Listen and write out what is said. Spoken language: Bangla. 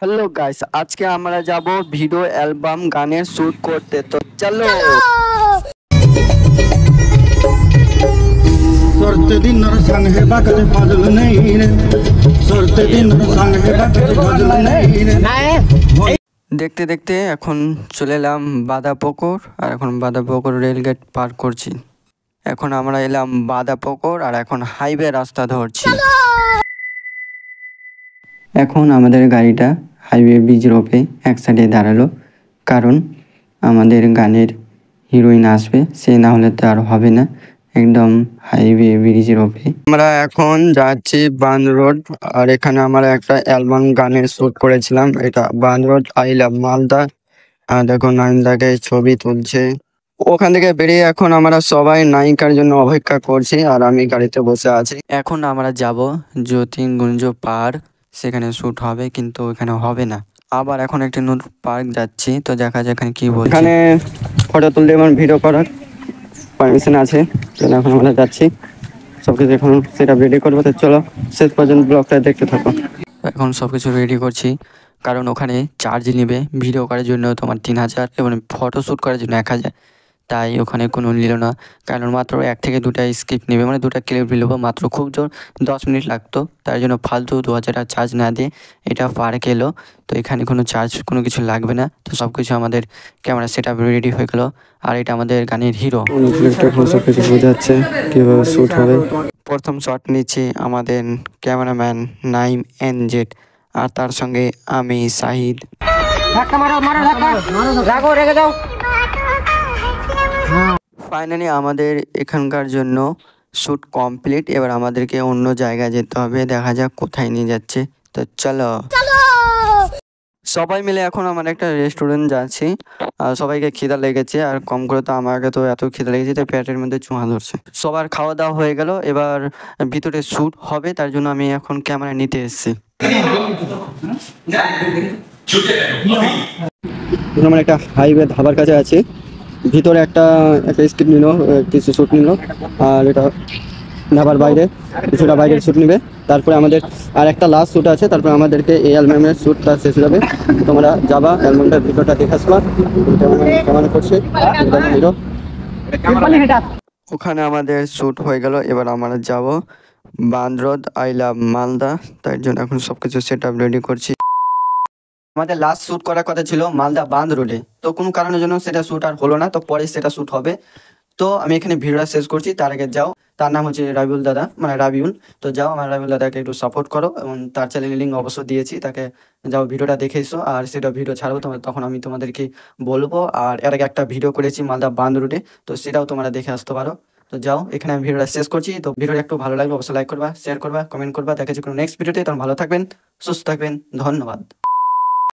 হ্যালো গাইস, আজকে আমরা যাব ভিডিও অ্যালবাম গানের শুট করতে। তো চলো। सोते दिन संग है बाकत फजल नहीं रे सोते दिन संग है बाकत फजल नहीं रे। দেখতে দেখতে এখন চলে এলাম বাঁধাপুকুর, আর এখন বাঁধাপুকুর রেলগেট পার করছি। এখন আমরা এলাম বাঁধাপুকুর, আর এখন হাইওয়ে রাস্তা ধরছি। এখন আমাদের গাড়িটা হাইওয়ে ব্রিজ রোপে এক সাইডে দাঁড়ালো, কারণ আমাদের গানের হিরোইন আসবে, সে না হলে তো আর হবে না। একদম হাইওয়ে ব্রিজের ওপরে আমরা এখন যাচ্ছি বান রোড, আর এখানে আমরা একটা অ্যালবাম গানের শুট করেছিলাম। এটা বান রোড আই লাভ মালদা। আর দেখুন নাইনদাকে ছবি তুলছে। ওখান থেকে বেরিয়ে এখন আমরা সবাই নায়িকার জন্য অপেক্ষা করছি, আর আমি গাড়িতে বসে আছি। এখন আমরা যাব জ্যোতির্গুঞ্জ পার্ক, সেখানে শুট হবে, কিন্তু এখানে হবে না। আবার এখন একটি নতুন পার্ক যাচ্ছি, তো দেখা যাক এখানে কি বলছে। এখানে ফটো তুলতে এবং ভিডিও করার পারমিশন আছে। এখন আমরা যাচ্ছি, সবকিছু এখন সেটা রেডি করবো। তো চলো শেষ পর্যন্ত ব্লগটা দেখতে থাকো। এখন সবকিছু রেডি করছি, কারণ ওখানে চার্জ নেবে ভিডিও করার জন্য তোমার 3000 এবং ফটো শ্যুট করার জন্য 1000। তাই ওখানে কোনো নিল না, কারণ মাত্র 1 থেকে 2টা স্ক্রিপ্ট নেবে, মানে 2টা ক্লিপ নেবো, মাত্র খুব জোর 10 মিনিট লাগতো। তাই জন্য ফালতু 2000 আর চার্জ না দিয়ে এটা পার্ক এলো। তো এখানে কোনো চার্জ কোনো কিছু লাগবে না। তো সব কিছু আমাদের ক্যামেরা সেট আপ রেডি হয়ে গেলো, আর এটা আমাদের গানের হিরো। সব কিছু বোঝাচ্ছে কীভাবে শ্যুট হবে। প্রথম শট নিচ্ছি আমাদের ক্যামেরাম্যান নাইম এনজেড, আর তার সঙ্গে আমি শাহিদ। ফাইনালি আমাদের এখানকার জন্য শ্যুট কমপ্লিট। এবার আমাদেরকে অন্য জায়গায় যেতে হবে, দেখা যাক কোথায় নিয়ে যাচ্ছে। তো চলো সবাই মিলে এখন আমার একটা রেস্টুরেন্ট যাচ্ছি। আর সবাইকে খিদা লেগেছে, আর কম করে তো আমাকে তো এত খিদা লেগেছে, তাই পেটের মধ্যে চুঁয়া ধরছে। সবার খাওয়া দাওয়া হয়ে গেল, এবার ভিতরে শ্যুট হবে, তার জন্য আমি এখন ক্যামেরা নিতে এসেছি। আমার একটা হাইওয়ে ধাবার কাছে আছে, ভিতরে একটা স্ক্রিপ্ট নিল, কিছু শ্যুট নিল, আর এটা ধাবার বাইরে কিছুটা বাইরের শ্যুট নেবে। তারপরে আমাদের আর একটা লাস্ট শ্যুট আছে, তারপরে আমাদেরকে এই অ্যালবামের শ্যুটটা শেষ হয়ে যাবে। তোমরা যাবা অ্যালবামটার ভিডিওটা দেখে আসবা কেমন করছে হিরো। ওখানে আমাদের শ্যুট হয়ে গেল। এবার আমরা যাব বান্দ্রদ আই লাভ মালদা, তাই জন্য এখন সবকিছু সেট আপ রেডি করছি। আমাদের লাস্ট শ্যুট করার কথা ছিল মালদা বাঁধ রোডে, তো কোনো কারণের জন্য সেটা শ্যুট আর হলো না। তো পরে সেটা শ্যুট হবে। তো আমি এখানে ভিডিওটা শেষ করছি। তার আগে যাও, তার নাম হচ্ছে রাবিউল দাদা, মানে রাবিউল। তো যাও আমার রাবিউল দাদাকে একটু সাপোর্ট করো, এবং তার চ্যানেলের লিঙ্ক অবশ্য দিয়েছি, তাকে যাও ভিডিওটা দেখে এসো। আর সেটা ভিডিও ছাড়বো তখন আমি তোমাদেরকে বলবো। আর এর আগে একটা ভিডিও করেছি মালদা বাঁধ রোডে, তো সেটাও তোমরা দেখে আসতে পারো। তো যাও, এখানে আমি ভিডিওটা শেষ করছি। তো ভিডিওটা একটু ভালো লাগবে অবশ্যই লাইক করবা, শেয়ার করবা, কমেন্ট করবা। দেখা যাচ্ছে কোনো নেক্সট ভিডিওতে। তখন ভালো থাকবেন, সুস্থ থাকবেন, ধন্যবাদ।